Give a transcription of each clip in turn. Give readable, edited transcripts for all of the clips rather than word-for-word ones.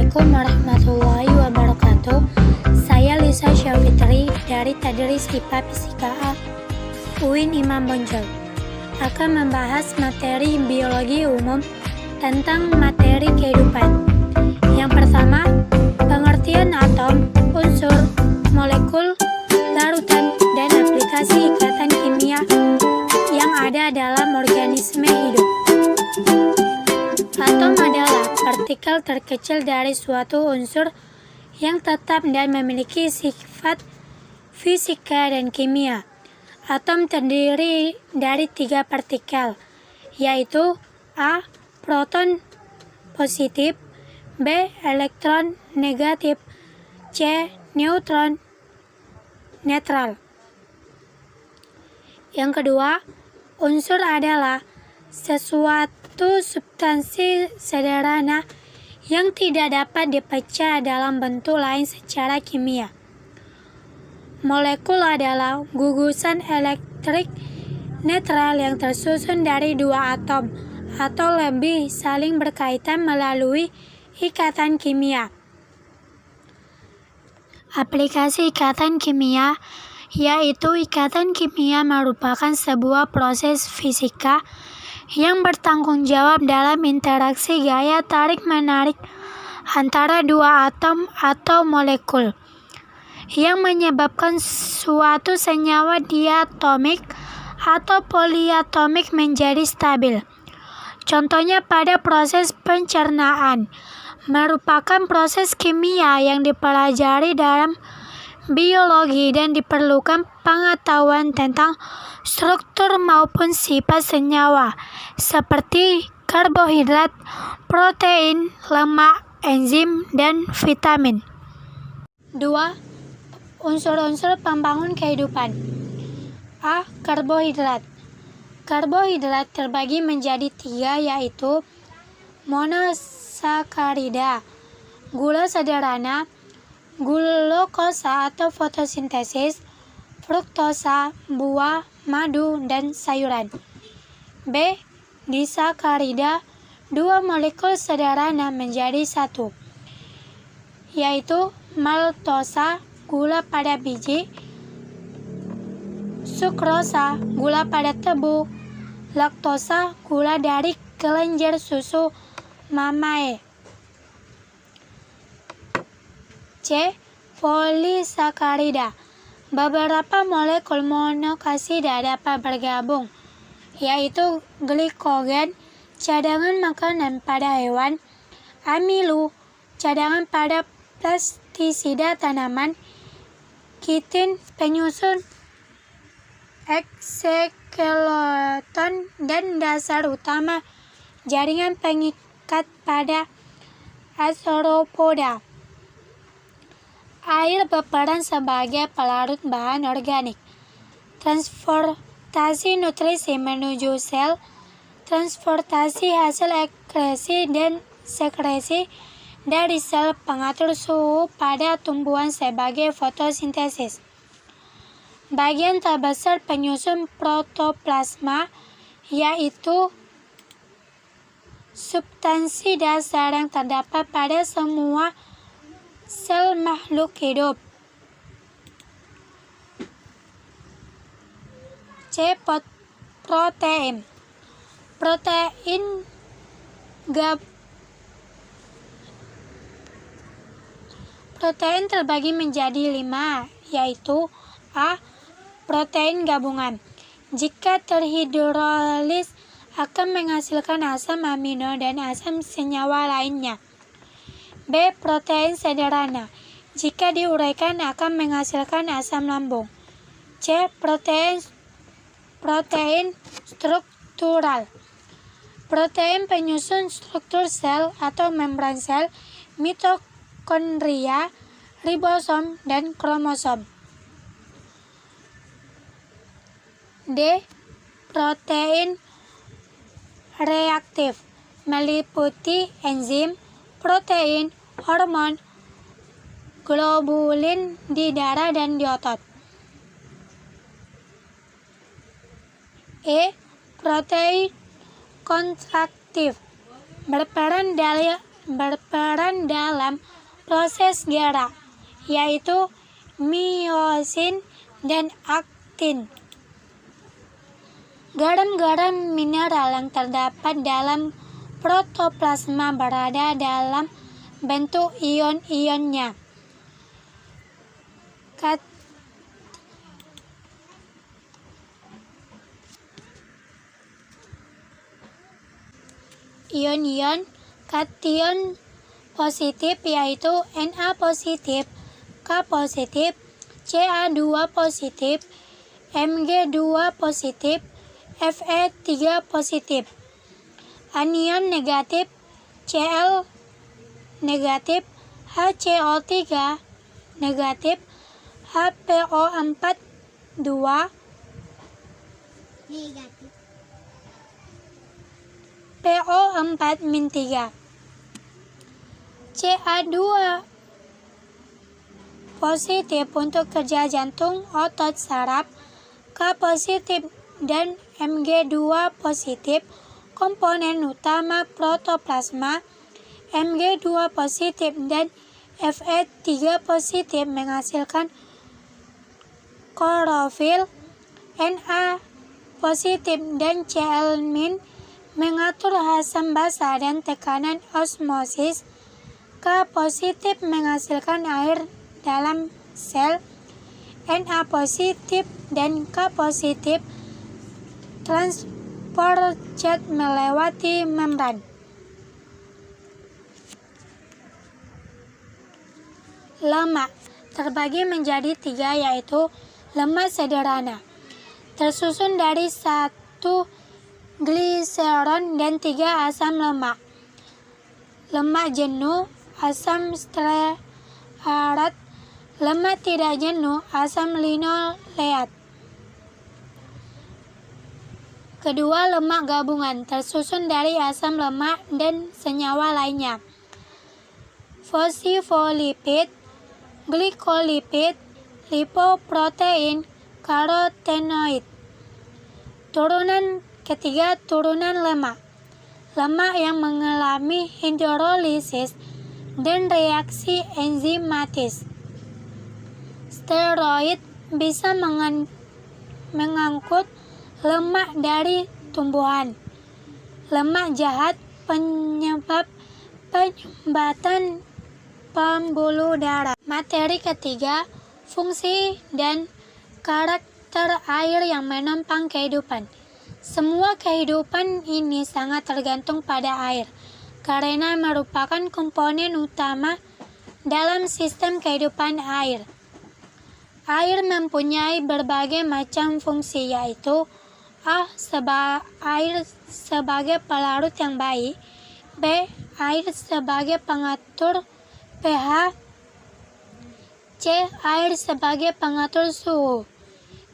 Assalamualaikum warahmatullahi wabarakatuh. Saya Lisa Syafitri dari Tadris IPA Fisika A UIN Imam Bonjol akan membahas materi biologi umum tentang materi kehidupan. Yang pertama, pengertian atom, unsur, molekul, larutan, dan aplikasi ikatan kimia yang ada dalam organisme hidup. Atom adalah partikel terkecil dari suatu unsur yang tetap dan memiliki sifat fisika dan kimia. Atom terdiri dari 3 partikel, yaitu A. Proton positif, B. Elektron negatif, C. Neutron netral. Yang kedua, unsur adalah sesuatu substansi sederhana yang tidak dapat dipecah dalam bentuk lain secara kimia. Molekul adalah gugusan elektrik netral yang tersusun dari 2 atom atau lebih saling berkaitan melalui ikatan kimia. Aplikasi ikatan kimia yaitu ikatan kimia merupakan sebuah proses fisika yang bertanggung jawab dalam interaksi gaya tarik-menarik antara 2 atom atau molekul yang menyebabkan suatu senyawa diatomik atau poliatomik menjadi stabil. Contohnya pada proses pencernaan, merupakan proses kimia yang dipelajari dalam biologi dan diperlukan pengetahuan tentang struktur maupun sifat senyawa seperti karbohidrat, protein, lemak, enzim, dan vitamin. 2. Unsur-unsur pembangun kehidupan. A. Karbohidrat. Karbohidrat terbagi menjadi 3, yaitu monosakarida, gula sederhana, glukosa atau fotosintesis, fruktosa, buah, madu, dan sayuran. B. Disakarida, 2 molekul sederhana menjadi 1, yaitu maltosa, gula pada biji, sukrosa, gula pada tebu, laktosa, gula dari kelenjar susu mamae. C. Polisakarida. Beberapa molekul monokasida dapat bergabung, yaitu glikogen, cadangan makanan pada hewan, amilu, cadangan pada pestisida tanaman, kitin, penyusun ekskeleton dan dasar utama jaringan pengikat pada arthropoda. Air berperan sebagai pelarut bahan organik. Transportasi nutrisi menuju sel, transportasi hasil ekskresi dan sekresi dari sel, pengatur suhu pada tumbuhan sebagai fotosintesis. Bagian terbesar penyusun protoplasma, yaitu substansi dasar yang terdapat pada semua sel makhluk hidup. C. Protein. Protein terbagi menjadi 5, yaitu A. Protein gabungan. Jika terhidrolis akan menghasilkan asam amino dan asam senyawa lainnya. B. Protein sederhana. Jika diuraikan akan menghasilkan asam lambung. C. Protein struktural. Protein penyusun struktur sel atau membran sel, mitokondria, ribosom, dan kromosom. D. Protein reaktif. Meliputi enzim, protein, hormon, globulin di darah dan di otot. E. Protein kontraktif. Berperan berperan dalam proses gerak, yaitu miosin dan aktin. Garam-garam mineral yang terdapat dalam protoplasma berada dalam bentuk ion-ionnya. Ion-ion kation positif yaitu Na positif, K positif, Ca2 positif, Mg2 positif, Fe3 positif. Anion negatif Cl negatif, HCO3 negatif, HPO4 2 negatif, PO4-3, Ca2 positif untuk kerja jantung, otot, saraf, K positif dan Mg2 positif komponen utama protoplasma, Mg2 positif dan Fe3 positif menghasilkan klorofil, Na positif dan Cl- mengatur asam basa dan tekanan osmosis, K positif menghasilkan air dalam sel, Na positif dan K positif transport zat melewati membran. Lemak terbagi menjadi 3 yaitu lemak sederhana, tersusun dari 1 gliserol dan 3 asam lemak. Lemak jenuh, asam stearat. Lemak tidak jenuh, asam linoleat. Kedua, lemak gabungan tersusun dari asam lemak dan senyawa lainnya. Fosfolipid, glikolipid, lipoprotein, karotenoid. Turunan ketiga, turunan lemak. Lemak yang mengalami hidrolisis dan reaksi enzimatis. Steroid bisa mengangkut lemak dari tumbuhan. Lemak jahat penyebab penyumbatan pembuluh darah. Materi ketiga, fungsi dan karakter air yang menopang kehidupan. Semua kehidupan ini sangat tergantung pada air, karena merupakan komponen utama dalam sistem kehidupan air. Air mempunyai berbagai macam fungsi, yaitu A. Air sebagai pelarut yang baik. B. Air sebagai pengatur pH. C. Air sebagai pengatur suhu.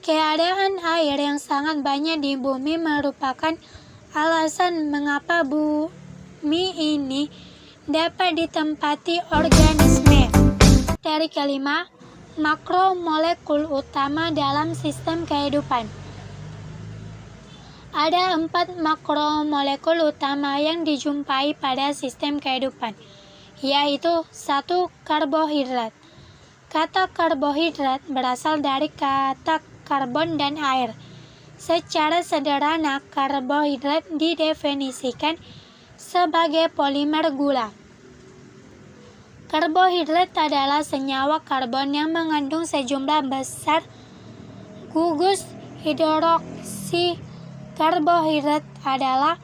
Keadaan air yang sangat banyak di bumi merupakan alasan mengapa bumi ini dapat ditempati organisme. Materi kelima, makromolekul utama dalam sistem kehidupan. Ada 4 makromolekul utama yang dijumpai pada sistem kehidupan, yaitu 1. Karbohidrat. Kata karbohidrat berasal dari kata karbon dan air. Secara sederhana, karbohidrat didefinisikan sebagai polimer gula. Karbohidrat adalah senyawa karbon yang mengandung sejumlah besar gugus hidroksi. Karbohidrat adalah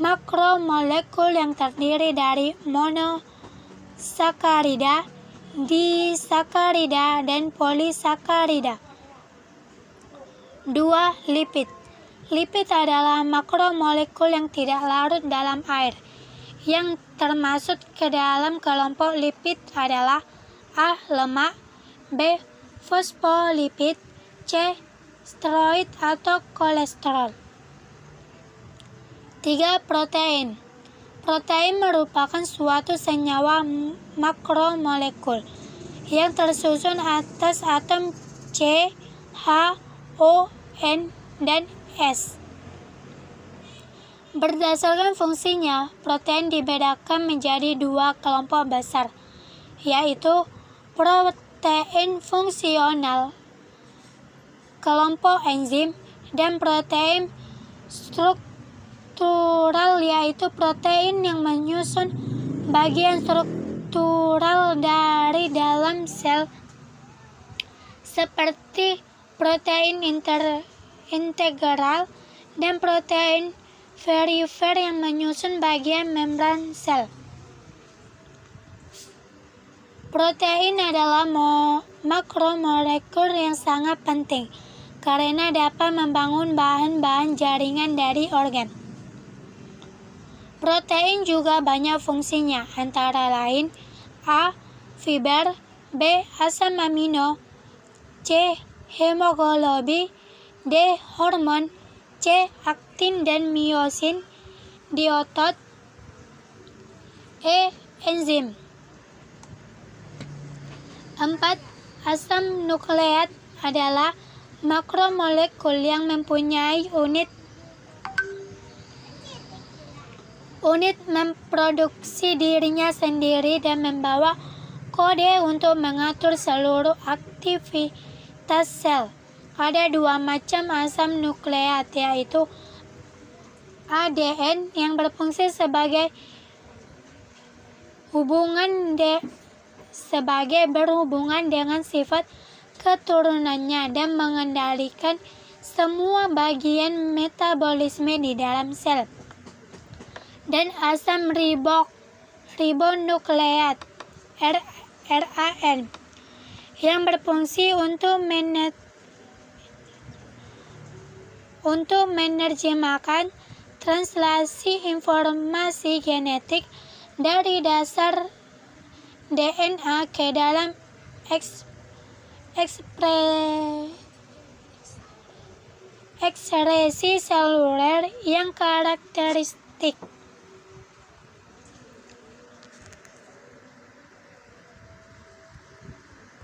makromolekul yang terdiri dari monosakarida, disakarida, dan polisakarida. 2. Lipid. Lipid adalah makromolekul yang tidak larut dalam air. Yang termasuk ke dalam kelompok lipid adalah A. Lemak, B. Fosfolipid, C. Steroid atau kolesterol. 3. Protein. Protein merupakan suatu senyawa makromolekul yang tersusun atas atom C, H, O, N, dan S. Berdasarkan fungsinya, protein dibedakan menjadi dua kelompok besar, yaitu protein fungsional, kelompok enzim, dan protein struktural, yaitu protein yang menyusun bagian struktural dari dalam sel, seperti protein integral dan protein perifer yang menyusun bagian membran sel. Protein adalah makromolekul yang sangat penting karena dapat membangun bahan-bahan jaringan dari organ. Protein juga banyak fungsinya, antara lain A. Fiber, B. Asam amino, C. Hemoglobin, D. Hormon, C. Aktin dan miosin, D. otot, E. Enzim. 4. Asam nukleat adalah makromolekul yang mempunyai unit memproduksi dirinya sendiri dan membawa kode untuk mengatur seluruh aktivitas sel. Ada dua macam asam nukleat, yaitu ADN yang berfungsi sebagai berhubungan dengan sifat keturunannya dan mengendalikan semua bagian metabolisme di dalam sel. Dan asam ribonukleat RAN yang berfungsi untuk menerjemahkan translasi informasi genetik dari dasar DNA ke dalam ekspresi seluler yang karakteristik.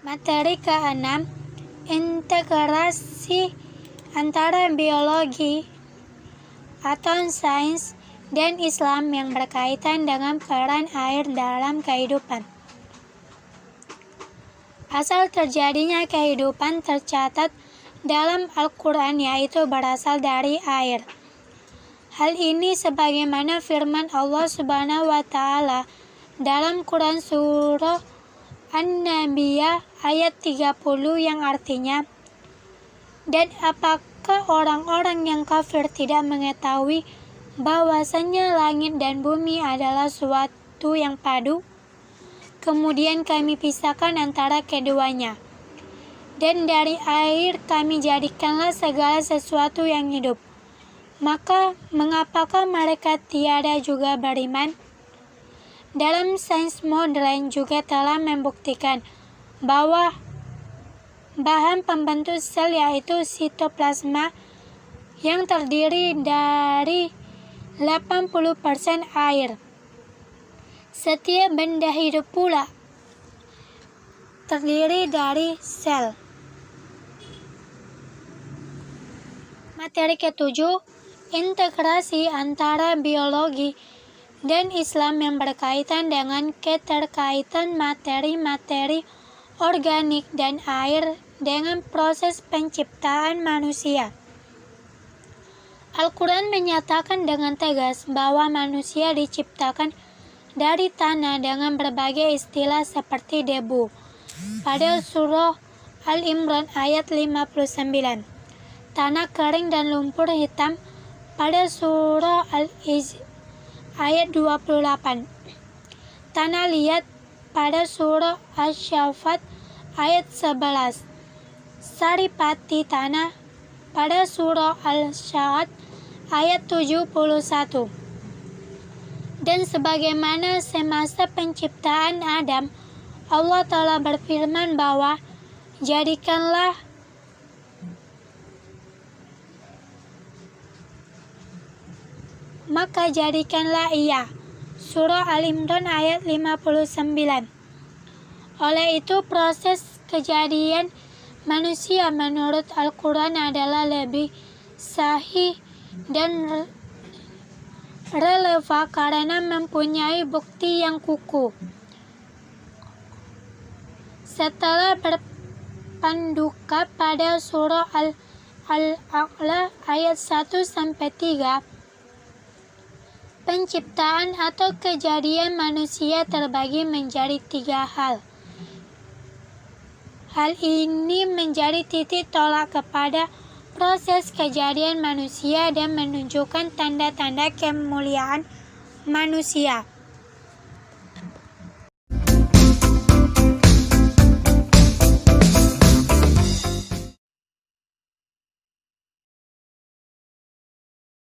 Materi ke-6, integrasi antara biologi atau sains dan Islam yang berkaitan dengan peran air dalam kehidupan. Asal terjadinya kehidupan tercatat dalam Al-Quran, yaitu berasal dari air. Hal ini sebagaimana firman Allah Subhanahu wa Ta'ala dalam Quran surah An-Nabiyah ayat 30 yang artinya, dan apakah orang-orang yang kafir tidak mengetahui bahwasanya langit dan bumi adalah suatu yang padu? Kemudian kami pisahkan antara keduanya, dan dari air kami jadikanlah segala sesuatu yang hidup. Maka mengapakah mereka tiada juga beriman? Dalam sains modern juga telah membuktikan bahwa bahan pembentuk sel, yaitu sitoplasma, yang terdiri dari 80% air. Setiap benda hidup pula terdiri dari sel. Materi ke-7, integrasi antara biologi dan Islam yang berkaitan dengan keterkaitan materi-materi organik dan air dengan proses penciptaan manusia. Al-Quran menyatakan dengan tegas bahwa manusia diciptakan dari tanah dengan berbagai istilah seperti debu pada surah Al-Imran ayat 59, tanah kering dan lumpur hitam pada surah Al-Izz ayat 28, tanah liat pada surah Asy-Syaffat ayat 11, saripati tanah pada surah Al-Sya'ad ayat 71. Dan sebagaimana semasa penciptaan Adam, Allah telah berfirman bahwa jadikanlah ia. Surah Al-Imran ayat 59. Oleh itu, proses kejadian manusia menurut Al-Quran adalah lebih sahih dan relevan karena mempunyai bukti yang kukuh. Setelah berpanduka pada surah Al-A'la ayat 1-3, penciptaan atau kejadian manusia terbagi menjadi 3 hal. Hal ini menjadi titik tolak kepada proses kejadian manusia dan menunjukkan tanda-tanda kemuliaan manusia.